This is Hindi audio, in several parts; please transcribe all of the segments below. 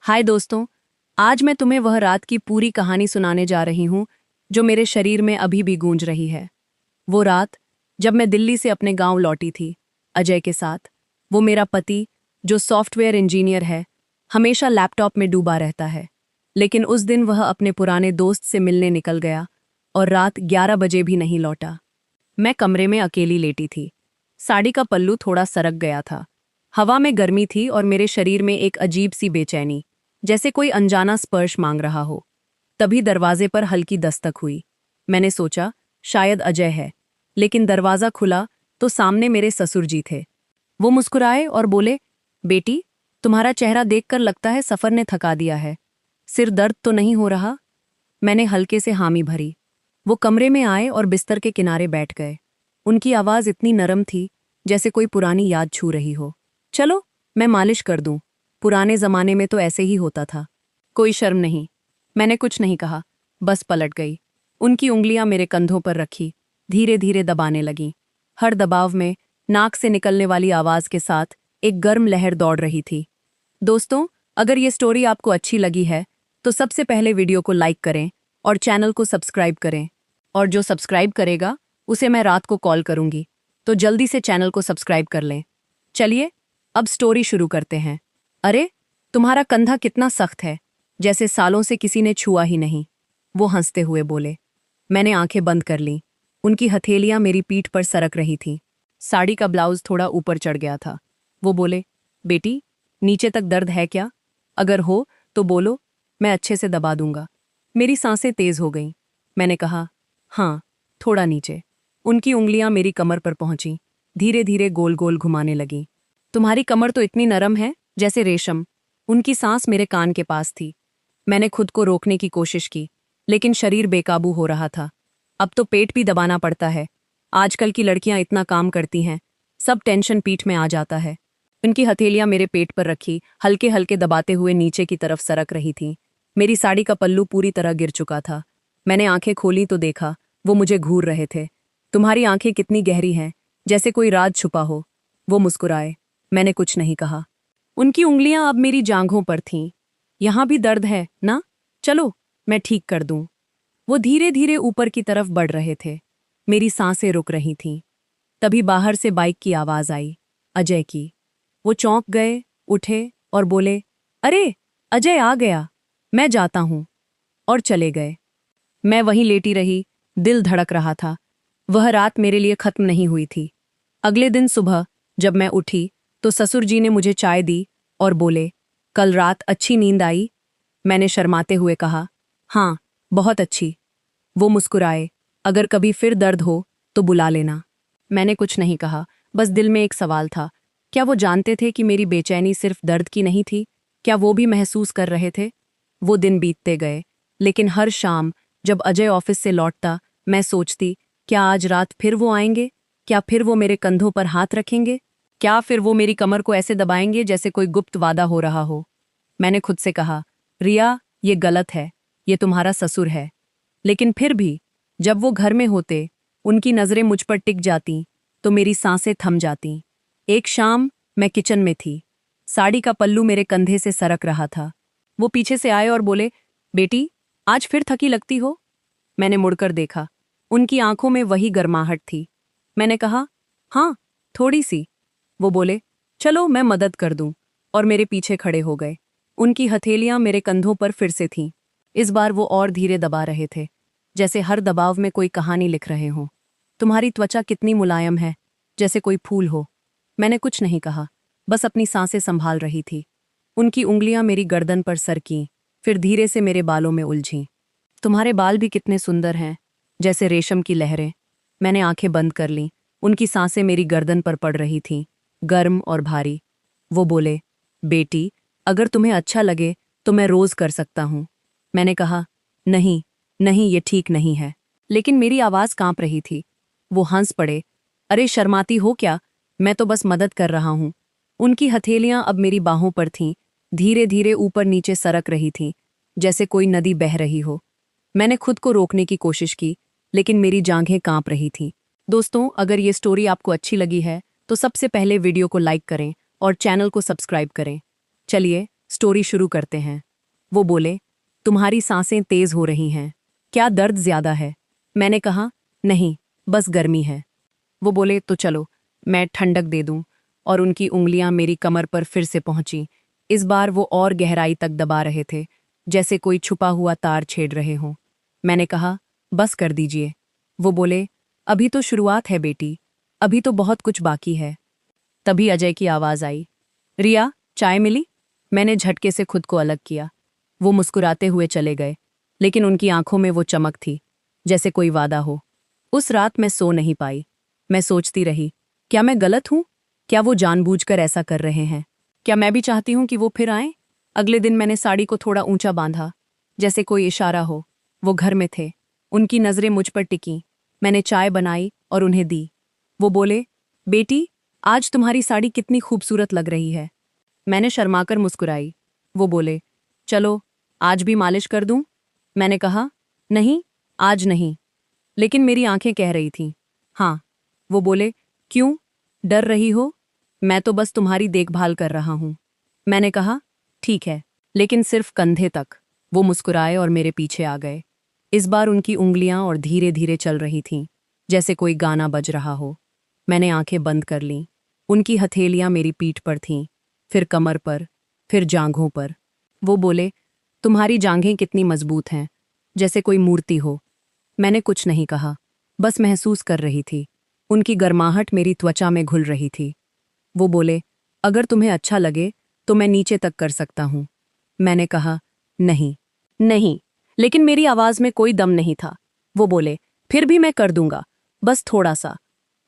हाय दोस्तों। आज मैं तुम्हें वह रात की पूरी कहानी सुनाने जा रही हूँ जो मेरे शरीर में अभी भी गूंज रही है। वो रात जब मैं दिल्ली से अपने गांव लौटी थी अजय के साथ। वो मेरा पति जो सॉफ्टवेयर इंजीनियर है, हमेशा लैपटॉप में डूबा रहता है। लेकिन उस दिन वह अपने पुराने दोस्त से मिलने निकल गया और रात 11 बजे भी नहीं लौटा। मैं कमरे में अकेली लेटी थी। साड़ी का पल्लू थोड़ा सरक गया था। हवा में गर्मी थी और मेरे शरीर में एक अजीब सी बेचैनी, जैसे कोई अनजाना स्पर्श मांग रहा हो। तभी दरवाजे पर हल्की दस्तक हुई। मैंने सोचा शायद अजय है, लेकिन दरवाजा खुला तो सामने मेरे ससुर जी थे। वो मुस्कुराए और बोले, बेटी, तुम्हारा चेहरा देखकर लगता है सफर ने थका दिया है। सिर दर्द तो नहीं हो रहा? मैंने हल्के से हामी भरी। वो कमरे में आए और बिस्तर के किनारे बैठ गए। उनकी आवाज इतनी नरम थी जैसे कोई पुरानी याद छू रही हो। चलो, मैं मालिश कर दूं। पुराने जमाने में तो ऐसे ही होता था। कोई शर्म नहीं। मैंने कुछ नहीं कहा, बस पलट गई। उनकी उंगलियां मेरे कंधों पर रखी, धीरे धीरे दबाने लगीं। हर दबाव में नाक से निकलने वाली आवाज के साथ एक गर्म लहर दौड़ रही थी। दोस्तों, अगर ये स्टोरी आपको अच्छी लगी है तो सबसे पहले वीडियो को लाइक करें और चैनल को सब्सक्राइब करें। और जो सब्सक्राइब करेगा उसे मैं रात को कॉल करूंगी, तो जल्दी से चैनल को सब्सक्राइब कर लें। चलिए, अब स्टोरी शुरू करते हैं। अरे, तुम्हारा कंधा कितना सख्त है, जैसे सालों से किसी ने छुआ ही नहीं। वो हंसते हुए बोले। मैंने आंखें बंद कर लीं। उनकी हथेलियां मेरी पीठ पर सरक रही थीं। साड़ी का ब्लाउज थोड़ा ऊपर चढ़ गया था। वो बोले, बेटी, नीचे तक दर्द है क्या? अगर हो तो बोलो, मैं अच्छे से दबा दूंगा। मेरी सांसें तेज हो गईं। मैंने कहा, हाँ, थोड़ा नीचे। उनकी उंगलियां मेरी कमर पर पहुंची, धीरे धीरे गोल गोल घुमाने लगीं। तुम्हारी कमर तो इतनी नरम है जैसे रेशम। उनकी सांस मेरे कान के पास थी। मैंने खुद को रोकने की कोशिश की, लेकिन शरीर बेकाबू हो रहा था। अब तो पेट भी दबाना पड़ता है। आजकल की लड़कियां इतना काम करती हैं, सब टेंशन पीठ में आ जाता है। उनकी हथेलियां मेरे पेट पर रखी, हल्के हल्के दबाते हुए नीचे की तरफ सरक रही थीं। मेरी साड़ी का पल्लू पूरी तरह गिर चुका था। मैंने आंखें खोली तो देखा वो मुझे घूर रहे थे। तुम्हारी आंखें कितनी गहरी हैं, जैसे कोई राज छुपा हो। वो मुस्कुराए। मैंने कुछ नहीं कहा। उनकी उंगलियां अब मेरी जांघों पर थीं। यहां भी दर्द है ना? चलो, मैं ठीक कर दूं। वो धीरे धीरे ऊपर की तरफ बढ़ रहे थे। मेरी सांसें रुक रही थीं। तभी बाहर से बाइक की आवाज आई, अजय की। वो चौंक गए, उठे और बोले, अरे, अजय आ गया, मैं जाता हूं। और चले गए। मैं वहीं लेटी रही, दिल धड़क रहा था। वह रात मेरे लिए खत्म नहीं हुई थी। अगले दिन सुबह जब मैं उठी तो ससुर जी ने मुझे चाय दी और बोले, कल रात अच्छी नींद आई? मैंने शर्माते हुए कहा, हाँ, बहुत अच्छी। वो मुस्कुराए, अगर कभी फिर दर्द हो तो बुला लेना। मैंने कुछ नहीं कहा, बस दिल में एक सवाल था। क्या वो जानते थे कि मेरी बेचैनी सिर्फ दर्द की नहीं थी? क्या वो भी महसूस कर रहे थे? वो दिन बीतते गए, लेकिन हर शाम जब अजय ऑफिस से लौटता, मैं सोचती, क्या आज रात फिर वो आएंगे? क्या फिर वो मेरे कंधों पर हाथ रखेंगे? क्या फिर वो मेरी कमर को ऐसे दबाएंगे जैसे कोई गुप्त वादा हो रहा हो? मैंने खुद से कहा, रिया, ये गलत है, ये तुम्हारा ससुर है। लेकिन फिर भी जब वो घर में होते, उनकी नजरें मुझ पर टिक जातीं तो मेरी सांसें थम जातीं। एक शाम मैं किचन में थी। साड़ी का पल्लू मेरे कंधे से सरक रहा था। वो पीछे से आए और बोले, बेटी, आज फिर थकी लगती हो? मैंने मुड़कर देखा। उनकी आंखों में वही गर्माहट थी। मैंने कहा, हाँ, थोड़ी सी। वो बोले, चलो मैं मदद कर दूं, और मेरे पीछे खड़े हो गए। उनकी हथेलियां मेरे कंधों पर फिर से थीं। इस बार वो और धीरे दबा रहे थे, जैसे हर दबाव में कोई कहानी लिख रहे हों। तुम्हारी त्वचा कितनी मुलायम है, जैसे कोई फूल हो। मैंने कुछ नहीं कहा, बस अपनी सांसें संभाल रही थी। उनकी उंगलियां मेरी गर्दन पर सरकीं, फिर धीरे से मेरे बालों में उलझीं। तुम्हारे बाल भी कितने सुंदर हैं, जैसे रेशम की लहरें। मैंने आंखें बंद कर लीं। उनकी सांसें मेरी गर्दन पर पड़ रही थीं, गर्म और भारी। वो बोले, बेटी, अगर तुम्हें अच्छा लगे तो मैं रोज कर सकता हूं। मैंने कहा, नहीं, नहीं, ये ठीक नहीं है। लेकिन मेरी आवाज कांप रही थी। वो हंस पड़े, अरे, शर्माती हो क्या? मैं तो बस मदद कर रहा हूं। उनकी हथेलियां अब मेरी बाहों पर थीं, धीरे धीरे ऊपर नीचे सरक रही थीं, जैसे कोई नदी बह रही हो। मैंने खुद को रोकने की कोशिश की, लेकिन मेरी जांघें कांप रही थीं। दोस्तों, अगर ये स्टोरी आपको अच्छी लगी है तो सबसे पहले वीडियो को लाइक करें और चैनल को सब्सक्राइब करें। चलिए स्टोरी शुरू करते हैं। वो बोले, तुम्हारी सांसें तेज हो रही हैं, क्या दर्द ज्यादा है? मैंने कहा, नहीं, बस गर्मी है। वो बोले, तो चलो मैं ठंडक दे दूं। और उनकी उंगलियां मेरी कमर पर फिर से पहुंची। इस बार वो और गहराई तक दबा रहे थे, जैसे कोई छुपा हुआ तार छेड़ रहे हों। मैंने कहा, बस कर दीजिए। वो बोले, अभी तो शुरुआत है बेटी, अभी तो बहुत कुछ बाकी है। तभी अजय की आवाज आई, रिया, चाय मिली? मैंने झटके से खुद को अलग किया। वो मुस्कुराते हुए चले गए, लेकिन उनकी आंखों में वो चमक थी, जैसे कोई वादा हो। उस रात मैं सो नहीं पाई। मैं सोचती रही, क्या मैं गलत हूं? क्या वो जानबूझकर ऐसा कर रहे हैं? क्या मैं भी चाहती हूं कि वो फिर आएं? अगले दिन मैंने साड़ी को थोड़ा ऊंचा बांधा, जैसे कोई इशारा हो। वो घर में थे, उनकी नजरें मुझ पर टिकीं। मैंने चाय बनाई और उन्हें दी। वो बोले, बेटी, आज तुम्हारी साड़ी कितनी खूबसूरत लग रही है। मैंने शर्माकर मुस्कुराई। वो बोले, चलो आज भी मालिश कर दूं? मैंने कहा, नहीं, आज नहीं। लेकिन मेरी आंखें कह रही थीं, हाँ। वो बोले, क्यों, डर रही हो? मैं तो बस तुम्हारी देखभाल कर रहा हूं। मैंने कहा, ठीक है, लेकिन सिर्फ कंधे तक। वो मुस्कुराए और मेरे पीछे आ गए। इस बार उनकी उंगलियां और धीरे धीरे चल रही थीं, जैसे कोई गाना बज रहा हो। मैंने आंखें बंद कर लीं। उनकी हथेलियां मेरी पीठ पर थीं, फिर कमर पर, फिर जांघों पर। वो बोले, तुम्हारी जांघें कितनी मजबूत हैं, जैसे कोई मूर्ति हो। मैंने कुछ नहीं कहा, बस महसूस कर रही थी। उनकी गर्माहट मेरी त्वचा में घुल रही थी। वो बोले, अगर तुम्हें अच्छा लगे तो मैं नीचे तक कर सकता हूं। मैंने कहा, नहीं, नहीं। लेकिन मेरी आवाज में कोई दम नहीं था। वो बोले, फिर भी मैं कर दूंगा, बस थोड़ा सा।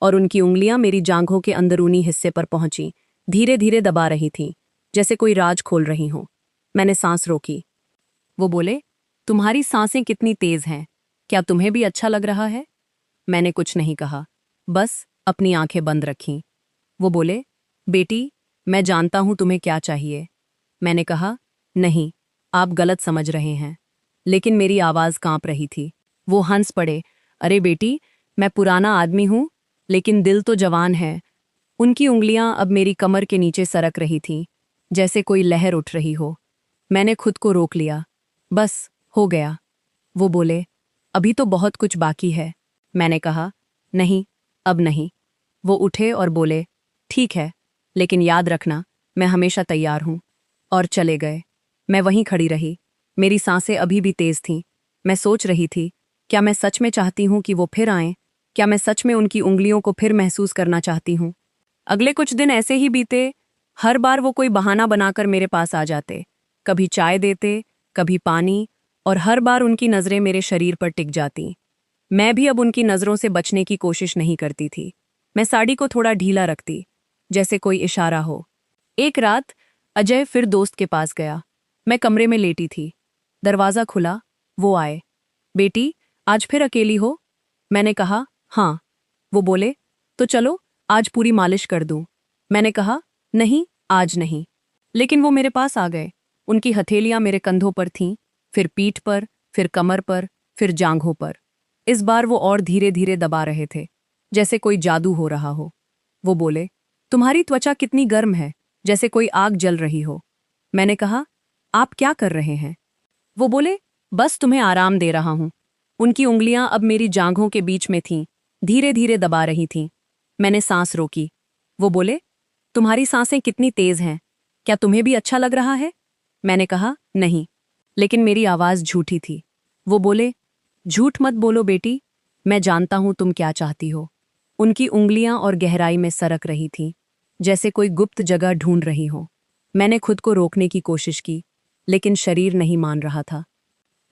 और उनकी उंगलियां मेरी जांघों के अंदरूनी हिस्से पर पहुंची, धीरे धीरे दबा रही थीं, जैसे कोई राज खोल रही हों। मैंने सांस रोकी। वो बोले, तुम्हारी सांसें कितनी तेज हैं, क्या तुम्हें भी अच्छा लग रहा है? मैंने कुछ नहीं कहा, बस अपनी आंखें बंद रखीं। वो बोले, बेटी, मैं जानता हूं तुम्हें क्या चाहिए। मैंने कहा, नहीं, आप गलत समझ रहे हैं। लेकिन मेरी आवाज कांप रही थी। वो हंस पड़े, अरे बेटी, मैं पुराना आदमी हूं, लेकिन दिल तो जवान है। उनकी उंगलियां अब मेरी कमर के नीचे सरक रही थीं, जैसे कोई लहर उठ रही हो। मैंने खुद को रोक लिया, बस हो गया। वो बोले, अभी तो बहुत कुछ बाकी है। मैंने कहा, नहीं, अब नहीं। वो उठे और बोले, ठीक है, लेकिन याद रखना, मैं हमेशा तैयार हूं। और चले गए। मैं वहीं खड़ी रही। मेरी सांसें अभी भी तेज थीं। मैं सोच रही थी, क्या मैं सच में चाहती हूं कि वो फिर आएं? क्या मैं सच में उनकी उंगलियों को फिर महसूस करना चाहती हूं? अगले कुछ दिन ऐसे ही बीते। हर बार वो कोई बहाना बनाकर मेरे पास आ जाते। कभी चाय देते, कभी पानी, और हर बार उनकी नज़रें मेरे शरीर पर टिक जाती। मैं भी अब उनकी नज़रों से बचने की कोशिश नहीं करती थी। मैं साड़ी को थोड़ा ढीला रखती, जैसे कोई इशारा हो। एक रात अजय फिर दोस्त के पास गया। मैं कमरे में लेटी थी। दरवाज़ा खुला, वो आए। बेटी, आज फिर अकेली हो? मैंने कहा, हाँ। वो बोले, तो चलो आज पूरी मालिश कर दूं। मैंने कहा, नहीं, आज नहीं। लेकिन वो मेरे पास आ गए। उनकी हथेलियां मेरे कंधों पर थीं, फिर पीठ पर, फिर कमर पर, फिर जांघों पर। इस बार वो और धीरे धीरे दबा रहे थे, जैसे कोई जादू हो रहा हो। वो बोले, तुम्हारी त्वचा कितनी गर्म है, जैसे कोई आग जल रही हो। मैंने कहा, आप क्या कर रहे हैं? वो बोले, बस तुम्हें आराम दे रहा हूं। उनकी उंगलियां अब मेरी जांघों के बीच में थीं, धीरे धीरे दबा रही थीं। मैंने सांस रोकी। वो बोले, तुम्हारी सांसें कितनी तेज हैं, क्या तुम्हें भी अच्छा लग रहा है? मैंने कहा, नहीं। लेकिन मेरी आवाज झूठी थी। वो बोले, झूठ मत बोलो बेटी, मैं जानता हूं तुम क्या चाहती हो। उनकी उंगलियां और गहराई में सरक रही थीं, जैसे कोई गुप्त जगह ढूंढ रही हो। मैंने खुद को रोकने की कोशिश की, लेकिन शरीर नहीं मान रहा था।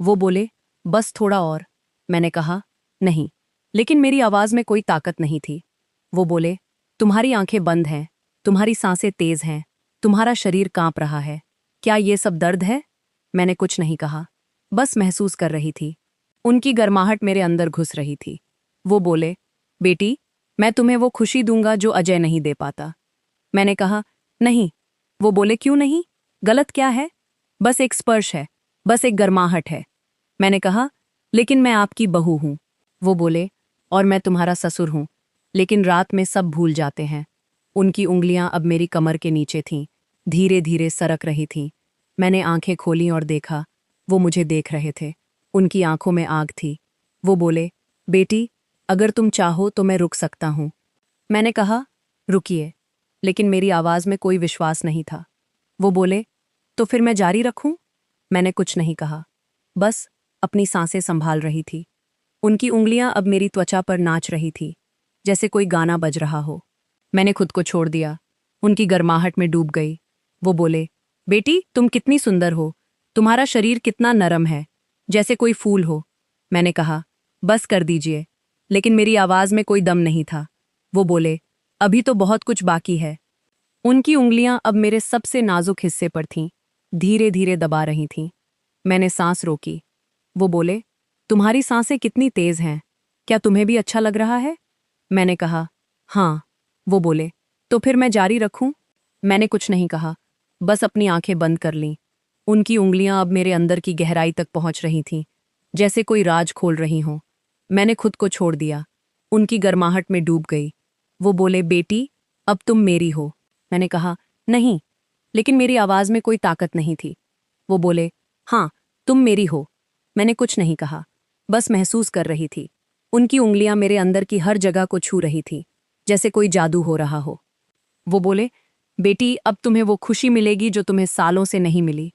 वो बोले, बस थोड़ा और। मैंने कहा, नहीं। लेकिन मेरी आवाज में कोई ताकत नहीं थी। वो बोले, तुम्हारी आंखें बंद हैं, तुम्हारी सांसें तेज हैं, तुम्हारा शरीर कांप रहा है। क्या ये सब दर्द है? मैंने कुछ नहीं कहा, बस महसूस कर रही थी। उनकी गर्माहट मेरे अंदर घुस रही थी। वो बोले, बेटी, मैं तुम्हें वो खुशी दूंगा जो अजय नहीं दे पाता। मैंने कहा, नहीं। वो बोले, क्यों नहीं? गलत क्या है? बस एक स्पर्श है, बस एक गर्माहट है। मैंने कहा, लेकिन मैं आपकी बहू हूं। वो बोले, और मैं तुम्हारा ससुर हूं। लेकिन रात में सब भूल जाते हैं। उनकी उंगलियां अब मेरी कमर के नीचे थीं, धीरे धीरे सरक रही थीं, मैंने आंखें खोली और देखा, वो मुझे देख रहे थे। उनकी आंखों में आग थी। वो बोले, बेटी, अगर तुम चाहो तो मैं रुक सकता हूँ। मैंने कहा, रुकिए, लेकिन मेरी आवाज़ में कोई विश्वास नहीं था। वो बोले, तो फिर मैं जारी रखूं? मैंने कुछ नहीं कहा, बस अपनी सांसें संभाल रही थी। उनकी उंगलियां अब मेरी त्वचा पर नाच रही थी, जैसे कोई गाना बज रहा हो। मैंने खुद को छोड़ दिया, उनकी गर्माहट में डूब गई। वो बोले, बेटी, तुम कितनी सुंदर हो, तुम्हारा शरीर कितना नरम है, जैसे कोई फूल हो। मैंने कहा, बस कर दीजिए, लेकिन मेरी आवाज़ में कोई दम नहीं था। वो बोले, अभी तो बहुत कुछ बाकी है। उनकी उंगलियां अब मेरे सबसे नाजुक हिस्से पर थीं, धीरे धीरे दबा रही थीं। मैंने सांस रोकी। वो बोले, तुम्हारी सांसें कितनी तेज हैं, क्या तुम्हें भी अच्छा लग रहा है? मैंने कहा, हाँ। वो बोले, तो फिर मैं जारी रखूं? मैंने कुछ नहीं कहा, बस अपनी आंखें बंद कर लीं। उनकी उंगलियां अब मेरे अंदर की गहराई तक पहुंच रही थीं, जैसे कोई राज खोल रही हों। मैंने खुद को छोड़ दिया, उनकी गर्माहट में डूब गई। वो बोले, बेटी, अब तुम मेरी हो। मैंने कहा, नहीं, लेकिन मेरी आवाज़ में कोई ताकत नहीं थी। वो बोले, हाँ, तुम मेरी हो। मैंने कुछ नहीं कहा, बस महसूस कर रही थी। उनकी उंगलियां मेरे अंदर की हर जगह को छू रही थी, जैसे कोई जादू हो रहा हो। वो बोले, बेटी, अब तुम्हें वो खुशी मिलेगी जो तुम्हें सालों से नहीं मिली।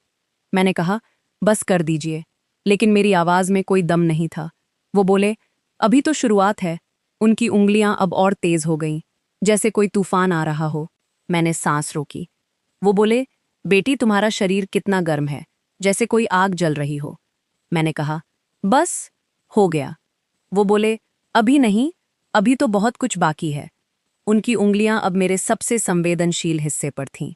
मैंने कहा, बस कर दीजिए, लेकिन मेरी आवाज़ में कोई दम नहीं था। वो बोले, अभी तो शुरुआत है। उनकी उंगलियां अब और तेज हो गईं, जैसे कोई तूफान आ रहा हो। मैंने सांस रोकी। वो बोले, बेटी, तुम्हारा शरीर कितना गर्म है, जैसे कोई आग जल रही हो। मैंने कहा, बस हो गया। वो बोले, अभी नहीं, अभी तो बहुत कुछ बाकी है। उनकी उंगलियां अब मेरे सबसे संवेदनशील हिस्से पर थीं।